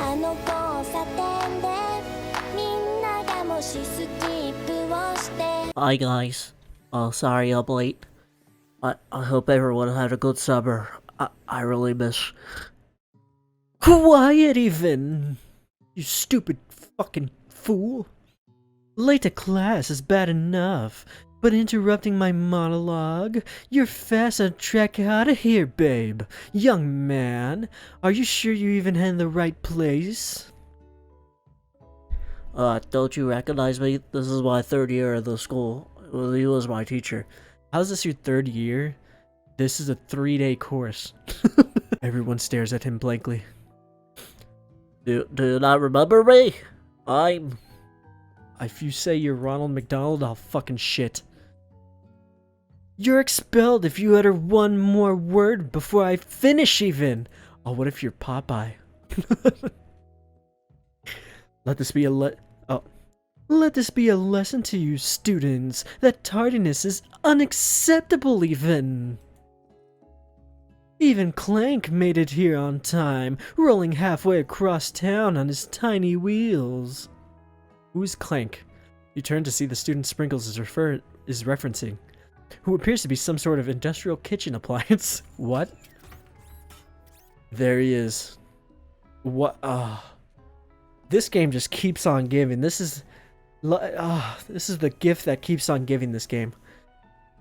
あの交差点でみんながもしスキップをして Hi guys. Sorry I'm late. I hope everyone had a good summer. I really miss... Quiet even! You stupid fucking fool. Late to class is bad enough, but interrupting my monologue? You're fast on track out of here, babe. Young man, are you sure you even in the right place? Don't you recognize me? This is my third year at the school. Well, he was my teacher. How's this your third year? This is a 3-day course. Everyone stares at him blankly. Do you not remember me? If you say you're Ronald McDonald, I'll fucking shit. You're expelled if you utter one more word before I finish even! Oh, what if you're Popeye? Let this be a lesson to you, students, that tardiness is unacceptable even! Even Clank made it here on time, rolling halfway across town on his tiny wheels. Who's Clank? You turn to see the student Sprinkles is referencing, who appears to be some sort of industrial kitchen appliance. What? There he is. What? This game just keeps on giving. This is the gift that keeps on giving this game.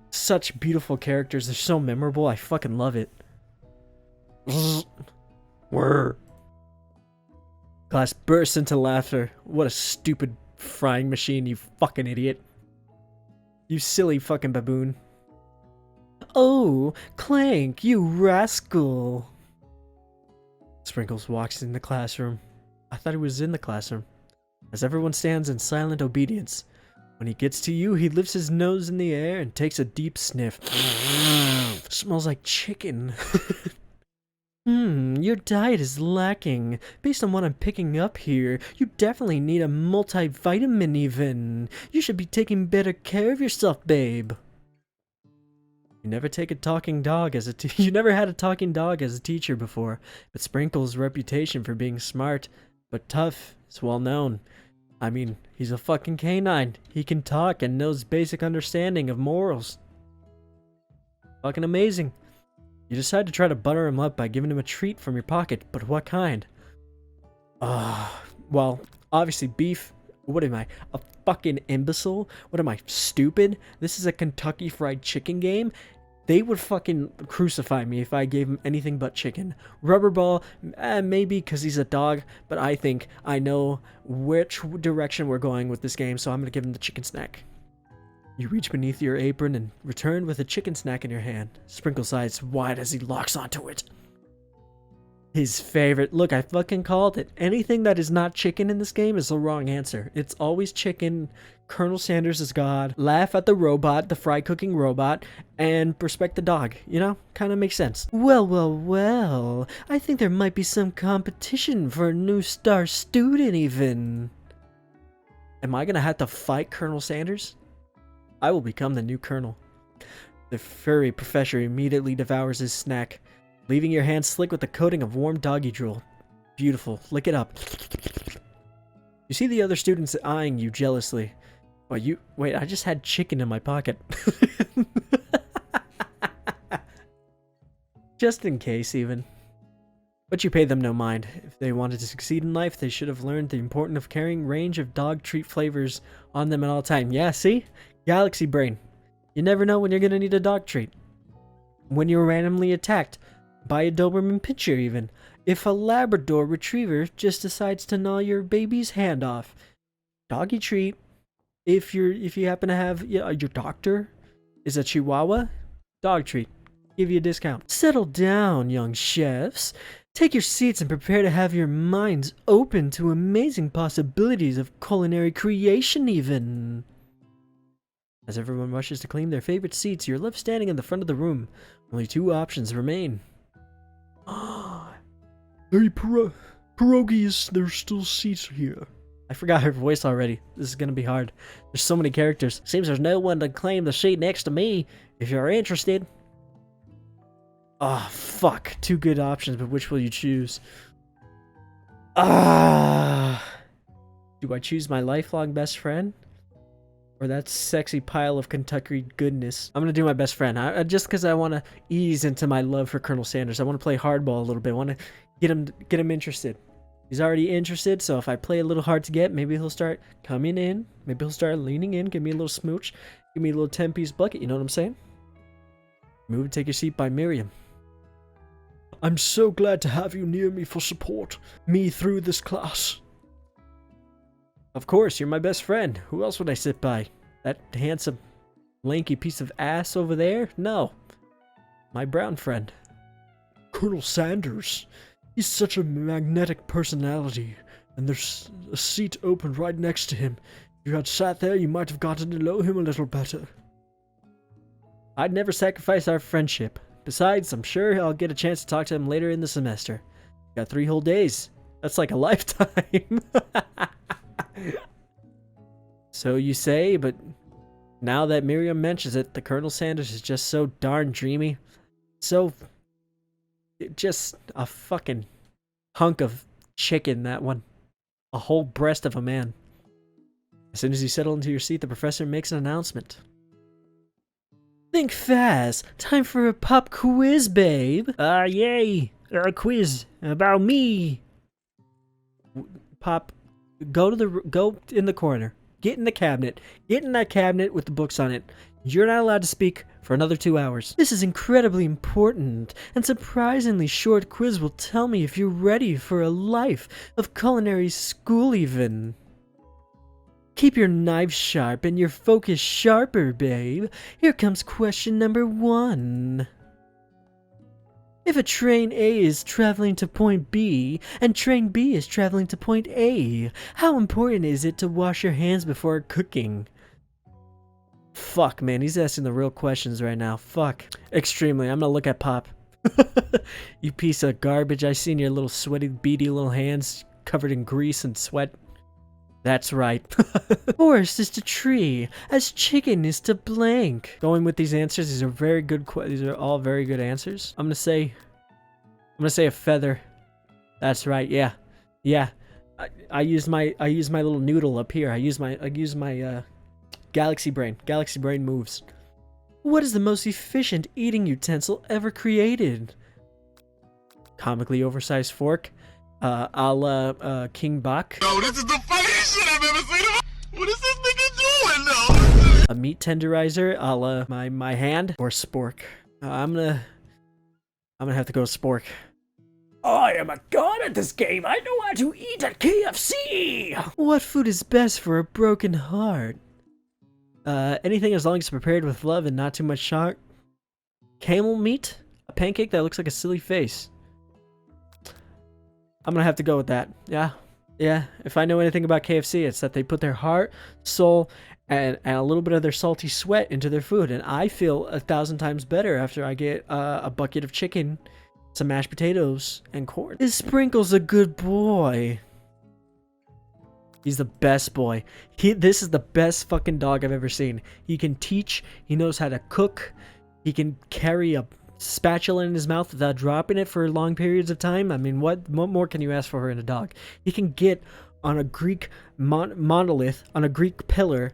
Such beautiful characters. They're so memorable. I fucking love it. Whir. Class bursts into laughter. What a stupid frying machine, you fucking idiot. You silly fucking baboon. Oh, Clank, you rascal. Sprinkles walks in the classroom. I thought he was in the classroom. As everyone stands in silent obedience. When he gets to you, he lifts his nose in the air and takes a deep sniff. Smells like chicken. Your diet is lacking. Based on what I'm picking up here, you definitely need a multivitamin even. You should be taking better care of yourself, babe. You never had a talking dog as a teacher before, but Sprinkle's reputation for being smart but tough is well known. I mean, he's a fucking canine. He can talk and knows basic understanding of morals. Fucking amazing. You decide to try to butter him up by giving him a treat from your pocket, but what kind? Well, obviously beef. What am I, a fucking imbecile? What am I, stupid? This is a Kentucky Fried Chicken game? They would fucking crucify me if I gave him anything but chicken. Rubber ball, maybe because he's a dog, but I think I know which direction we're going with this game, so I'm gonna give him the chicken snack. You reach beneath your apron and return with a chicken snack in your hand. Sprinkle's eyes wide as he locks onto it. His favorite. Look, I fucking called it. Anything that is not chicken in this game is the wrong answer. It's always chicken. Colonel Sanders is God. Laugh at the robot, the fry cooking robot, and respect the dog. You know? Kind of makes sense. Well. I think there might be some competition for a new star student even. Am I gonna have to fight Colonel Sanders? I will become the new colonel. The furry professor immediately devours his snack, leaving your hands slick with a coating of warm doggy drool. Beautiful. Lick it up. You see the other students eyeing you jealously. Wait, I just had chicken in my pocket. Just in case, even. But you pay them no mind. If they wanted to succeed in life, they should have learned the importance of carrying range of dog treat flavors on them at all time. Yeah, see? Galaxy brain. You never know when you're gonna need a dog treat. When you're randomly attacked by a Doberman pinscher even. If a Labrador retriever just decides to gnaw your baby's hand off. Doggy treat. If you happen to have your doctor is a Chihuahua, dog treat. Give you a discount. Settle down, young chefs. Take your seats and prepare to have your minds open to amazing possibilities of culinary creation even. As everyone rushes to claim their favorite seats, you're left standing in the front of the room. Only 2 options remain. Hey, Pierogi, there's still seats here. I forgot her voice already. This is gonna be hard. There's so many characters. Seems there's no one to claim the seat next to me, if you're interested. Oh, fuck. 2 good options, but which will you choose? Ah. Do I choose my lifelong best friend? Or that sexy pile of Kentucky goodness? I'm gonna do my best friend. Just because I want to ease into my love for Colonel Sanders. I want to play hardball a little bit. I want to get him interested. He's already interested, so if I play a little hard to get, maybe he'll start coming in. Maybe he'll start leaning in, give me a little smooch, give me a little 10-piece bucket, you know what I'm saying? Move and take your seat by Miriam. I'm so glad to have you near me for support. Me through this class. Of course, you're my best friend. Who else would I sit by? That handsome, lanky piece of ass over there? No. My brown friend. Colonel Sanders. He's such a magnetic personality, and there's a seat open right next to him. If you had sat there, you might have gotten to know him a little better. I'd never sacrifice our friendship. Besides, I'm sure I'll get a chance to talk to him later in the semester. Got 3 whole days. That's like a lifetime. So you say, but now that Miriam mentions it, the Colonel Sanders is just so darn dreamy. So... just a fucking hunk of chicken, that one. A whole breast of a man. As soon as you settle into your seat, the professor makes an announcement. Think fast. Time for a pop quiz, babe. Yay. A quiz about me. Pop, go in the corner. Get in the cabinet. Get in that cabinet with the books on it. You're not allowed to speak for another 2 hours. This is incredibly important, and surprisingly short quiz will tell me if you're ready for a life of culinary school even. Keep your knife sharp and your focus sharper, babe. Here comes question number 1. If a train A is traveling to point B, and train B is traveling to point A, how important is it to wash your hands before cooking? Fuck, man, he's asking the real questions right now. Fuck. Extremely. I'm gonna look at Pop. You piece of garbage. I seen your little sweaty, beady little hands covered in grease and sweat. That's right. Forest is to tree, as chicken is to blank. Going with these answers, these are very good. These are all very good answers. I'm gonna say a feather. That's right. Yeah, yeah. I used my little noodle up here. I use my Galaxy Brain. Galaxy Brain moves. What is the most efficient eating utensil ever created? Comically oversized fork. A la King Bach. No, this is the funniest shit I've ever seen. What is this nigga doing, though? A meat tenderizer, a la my hand, or spork. I'm gonna have to go spork. I am a god at this game. I know how to eat at KFC. What food is best for a broken heart? Anything as long as it's prepared with love and not too much shock. Camel meat? A pancake that looks like a silly face. I'm gonna have to go with that. Yeah. Yeah. If I know anything about KFC, it's that they put their heart, soul, and a little bit of their salty sweat into their food. And I feel 1,000 times better after I get a bucket of chicken, some mashed potatoes, and corn. Is Sprinkles a good boy? He's the best boy. This is the best fucking dog I've ever seen. He can teach. He knows how to cook. He can carry a spatula in his mouth without dropping it for long periods of time. I mean, what more can you ask for in a dog? He can get on a Greek monolith, on a Greek pillar,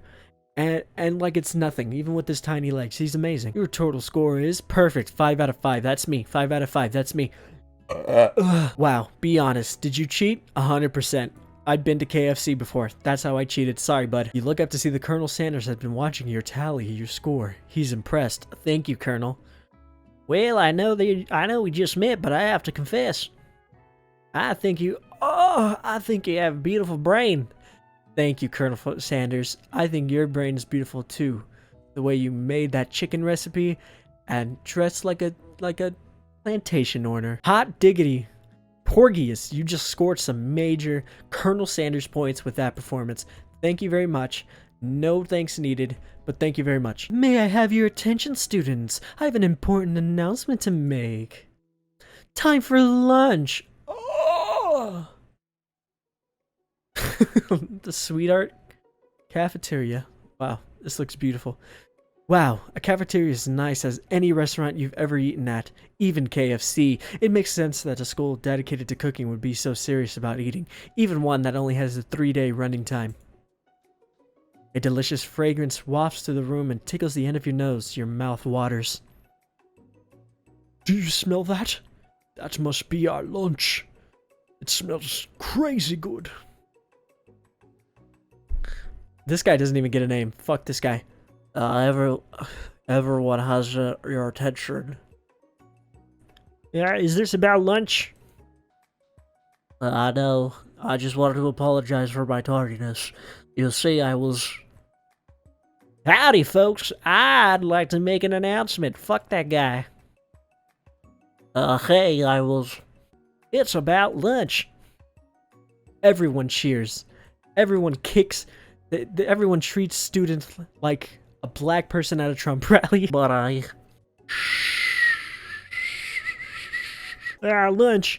and like it's nothing, even with his tiny legs. He's amazing. Your total score is perfect. 5 out of 5. That's me. 5 out of 5. That's me. Wow. Be honest. Did you cheat? 100%. I'd been to KFC before. That's how I cheated. Sorry, bud. You look up to see the Colonel Sanders has been watching your tally, your score. He's impressed. Thank you, Colonel. Well, I know we just met, but I have to confess. I think you have a beautiful brain. Thank you, Colonel Sanders. I think your brain is beautiful too. The way you made that chicken recipe and dressed like a plantation owner. Hot diggity. Porgius, you just scored some major Colonel Sanders points with that performance. Thank you very much. No thanks needed, but thank you very much. May I have your attention, students? I have an important announcement to make. Time for lunch. Oh! The Sweetheart Cafeteria. Wow, this looks beautiful. Wow, a cafeteria is nice as any restaurant you've ever eaten at, even KFC. It makes sense that a school dedicated to cooking would be so serious about eating, even one that only has a 3-day running time. A delicious fragrance wafts through the room and tickles the end of your nose. Your mouth waters. Do you smell that? That must be our lunch. It smells crazy good. This guy doesn't even get a name. Fuck this guy. Everyone has your attention. Yeah, is this about lunch? I know. I just wanted to apologize for my tardiness. You see, I was... Howdy, folks. I'd like to make an announcement. Fuck that guy. Hey, I was... It's about lunch. Everyone cheers. Everyone kicks. Everyone treats students like a black person at a Trump rally. But lunch.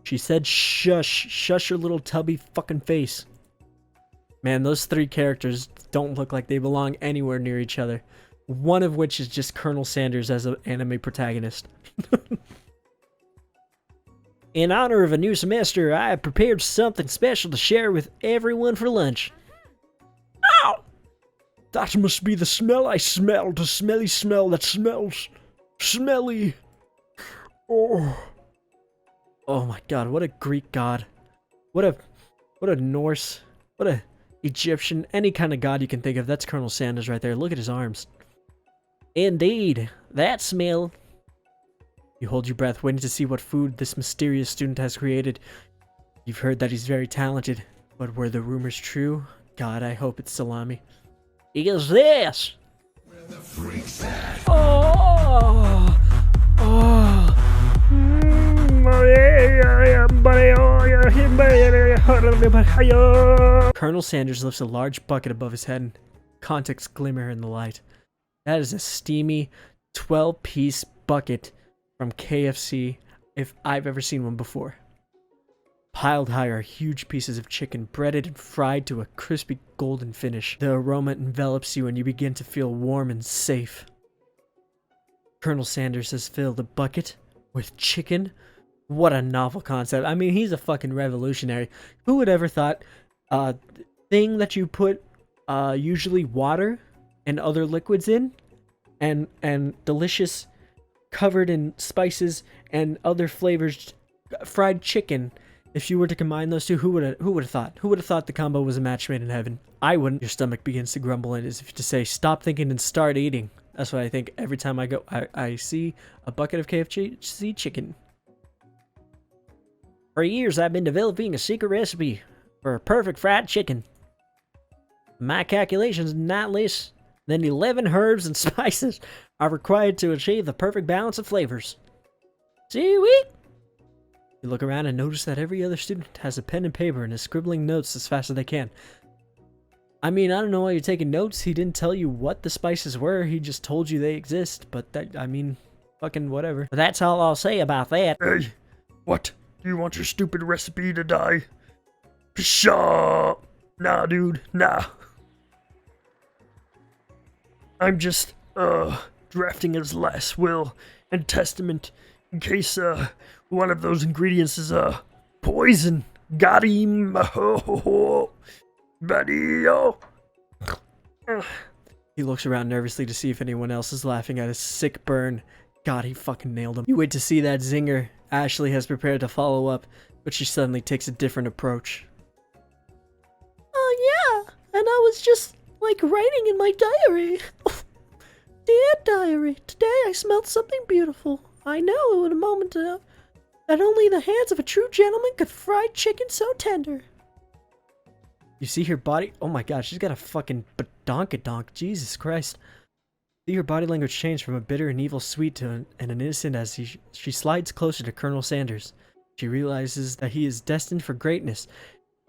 She said shush your little tubby fucking face. Man, those 3 characters don't look like they belong anywhere near each other. One of which is just Colonel Sanders as an anime protagonist. In honor of a new semester, I have prepared something special to share with everyone for lunch. Ow! That must be the smell I smelled. The smelly smell that smells smelly. Oh my god, what a Greek god. What a Norse, what a Egyptian, any kind of god you can think of. That's Colonel Sanders right there. Look at his arms. Indeed, that smell. You hold your breath, waiting to see what food this mysterious student has created. You've heard that he's very talented, but were the rumors true? God, I hope it's salami. Is this? Where the freaks at? Colonel Sanders lifts a large bucket above his head and contacts glimmer in the light. That is a steamy 12-piece bucket from KFC if I've ever seen one before. Piled high are huge pieces of chicken, breaded and fried to a crispy golden finish. The aroma envelops you and you begin to feel warm and safe. Colonel Sanders has filled a bucket with chicken. What a novel concept. I mean, he's a fucking revolutionary. Who would ever thought thing that you put usually water and other liquids in and delicious covered in spices and other flavors fried chicken. If you were to combine those two, who would have thought? Who would have thought the combo was a match made in heaven? I wouldn't. Your stomach begins to grumble and as if to say, stop thinking and start eating. That's what I think every time I see a bucket of KFC chicken. For years, I've been developing a secret recipe for a perfect fried chicken. My calculations, not less than 11 herbs and spices are required to achieve the perfect balance of flavors. Seaweed! You look around and notice that every other student has a pen and paper and is scribbling notes as fast as they can. I mean, I don't know why you're taking notes. He didn't tell you what the spices were. He just told you they exist. But that, I mean, fucking whatever. That's all I'll say about that. Hey, what? Do you want your stupid recipe to die? Pshaw! Nah, dude, nah. I'm just, drafting his last will and testament in case, one of those ingredients is, poison. Got him. Buddy, He looks around nervously to see if anyone else is laughing at his sick burn. God, he fucking nailed him. You wait to see that zinger. Ashley has prepared to follow up, but she suddenly takes a different approach. Oh yeah, and I was just, like, writing in my diary. Dear diary, today I smelled something beautiful. I know in a moment that only the hands of a true gentleman could fry chicken so tender. You see her body? Oh my god, she's got a fucking badonkadonk. Jesus Christ. See her body language change from a bitter and evil sweet to an innocent as she slides closer to Colonel Sanders. She realizes that he is destined for greatness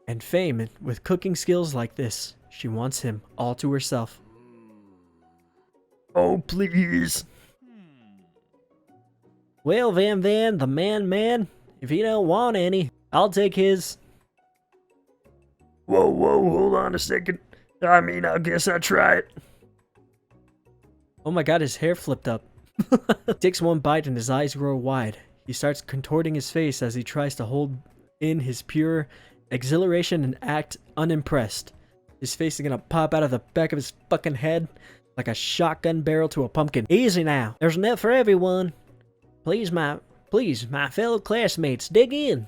and fame, and with cooking skills like this, she wants him all to herself. oh, please. Well, Van, the man, if you don't want any, I'll take his. Whoa, hold on a second. I mean, I guess I try it. Oh my god, his hair flipped up. He takes one bite and his eyes grow wide. He starts contorting his face as he tries to hold in his pure exhilaration and act unimpressed. His face is gonna pop out of the back of his fucking head like a shotgun barrel to a pumpkin. Easy now. There's enough for everyone. Please, my fellow classmates, dig in.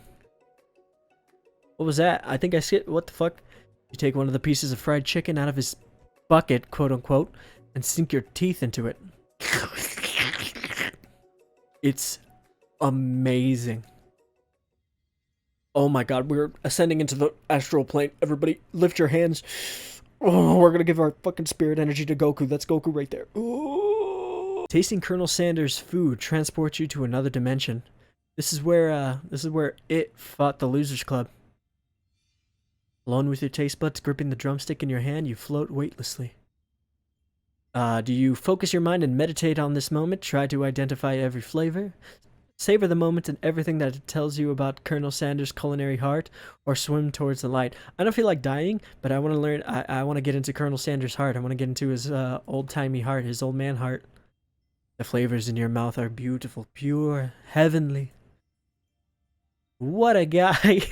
What was that? I think I skipped. What the fuck? You take one of the pieces of fried chicken out of his bucket, quote unquote, and sink your teeth into it. It's amazing. Oh my god, we're ascending into the astral plane. Everybody, lift your hands. Oh, we're gonna give our fucking spirit energy to Goku. That's Goku right there. Ooh. Tasting Colonel Sanders' food transports you to another dimension. This is where it fought the Losers Club. Alone with your taste buds gripping the drumstick in your hand, you float weightlessly. Do you focus your mind and meditate on this moment? Try to identify every flavor? Savor the moment and everything that it tells you about Colonel Sanders' culinary heart, or swim towards the light. I don't feel like dying, but I want to learn. I want to get into Colonel Sanders' heart. I want to get into his old-timey heart, his old man heart. The flavors in your mouth are beautiful, pure, heavenly. What a guy!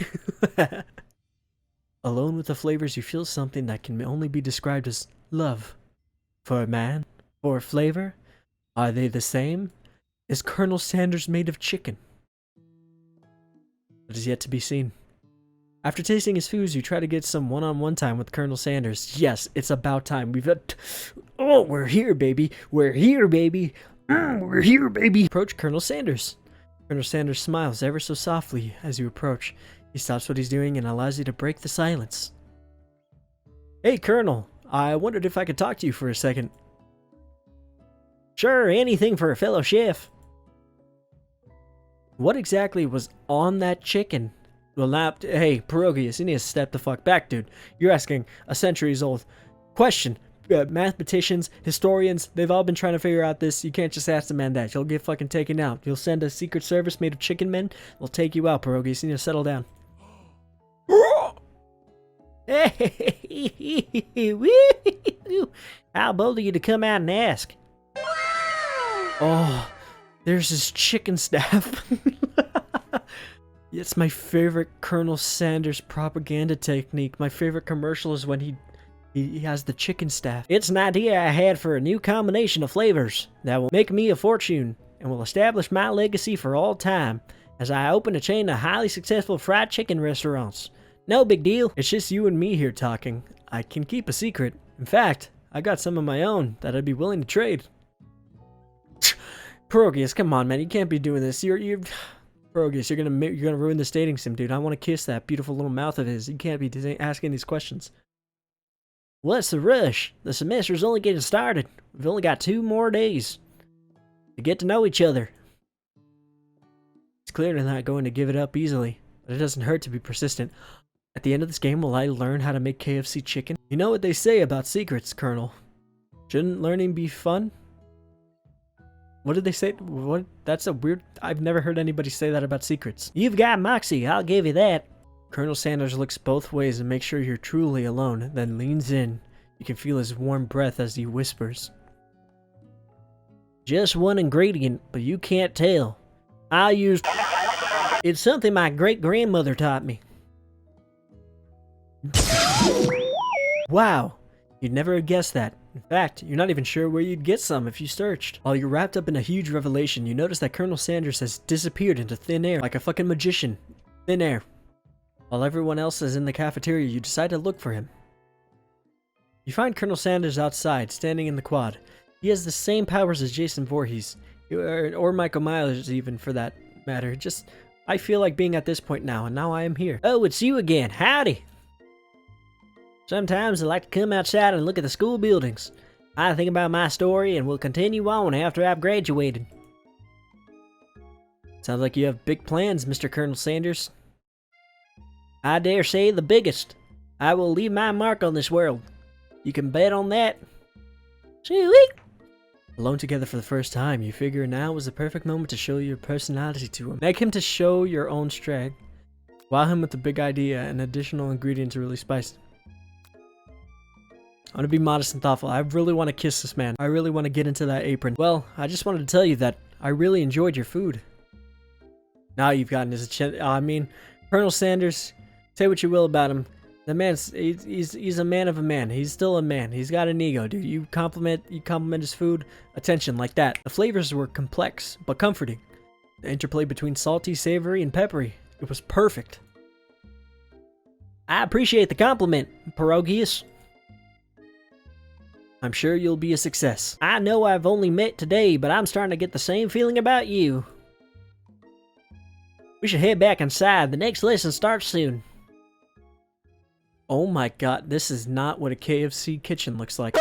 Alone with the flavors, you feel something that can only be described as love. For a man? For a flavor? Are they the same? Is Colonel Sanders made of chicken? It is yet to be seen. After tasting his foods, you try to get some one-on-one time with Colonel Sanders. Yes, it's about time. Oh, we're here, baby. We're here, baby. We're here, baby. Approach Colonel Sanders. Colonel Sanders smiles ever so softly as you approach. He stops what he's doing and allows you to break the silence. Hey, Colonel. I wondered if I could talk to you for a second. Sure, anything for a fellow chef. What exactly was on that chicken? Well, now, hey, Pierogius, you need to step the fuck back, dude. You're asking a centuries-old question. Mathematicians, historians, they've all been trying to figure out this. You can't just ask the man that. You'll get fucking taken out. You'll send a secret service made of chicken men. They'll take you out, Pierogius. You need to settle down. How bold of you to come out and ask? Oh, there's his chicken staff. It's my favorite Colonel Sanders propaganda technique. My favorite commercial is when he has the chicken staff. It's an idea I had for a new combination of flavors that will make me a fortune and will establish my legacy for all time as I open a chain of highly successful fried chicken restaurants. No big deal. It's just you and me here talking. I can keep a secret. In fact, I got some of my own that I'd be willing to trade. Pierogius, come on, man. You can't be doing this. You're Pierogius, you're gonna ruin this dating sim, dude. I want to kiss that beautiful little mouth of his. You can't be asking these questions. What's the rush? The semester's only getting started. We've only got 2 more days to get to know each other. It's clear they're not going to give it up easily, but it doesn't hurt to be persistent. At the end of this game, will I learn how to make KFC chicken? You know what they say about secrets, Colonel. Shouldn't learning be fun? What did they say? What? That's a weird... I've never heard anybody say that about secrets. You've got moxie, I'll give you that. Colonel Sanders looks both ways and makes sure you're truly alone, then leans in. You can feel his warm breath as he whispers. Just one ingredient, but you can't tell. I'll use... It's something my great-grandmother taught me. Wow, you'd never have guessed that. In fact, you're not even sure where you'd get some if you searched. While you're wrapped up in a huge revelation, you notice that Colonel Sanders has disappeared into thin air like a fucking magician. Thin air. While everyone else is in the cafeteria, you decide to look for him. You find Colonel Sanders outside, standing in the quad. He has the same powers as Jason Voorhees, or Michael Myers even for that matter. Just, I feel like being at this point now, and now I am here. Oh, it's you again. Howdy. Sometimes I like to come outside and look at the school buildings. I think about my story and will continue on after I've graduated. Sounds like you have big plans, Mr. Colonel Sanders. I dare say the biggest. I will leave my mark on this world. You can bet on that. Sweet. Alone together for the first time, you figure now was the perfect moment to show your personality to him. Make him to show your own strength. Wow him with the big idea and additional ingredient to really spice I'm gonna be modest and thoughtful. I really want to kiss this man. I really want to get into that apron. Well, I just wanted to tell you that I really enjoyed your food. Now you've gotten his chin. I mean, Colonel Sanders, say what you will about him. The man's he's a man of a man. He's still a man. He's got an ego, dude. You compliment his food, attention like that. The flavors were complex but comforting. The interplay between salty, savory, and peppery. It was perfect. I appreciate the compliment, Pierogius. I'm sure you'll be a success. I know I've only met today, but I'm starting to get the same feeling about you. We should head back inside. The next lesson starts soon. Oh my god, this is not what a KFC kitchen looks like.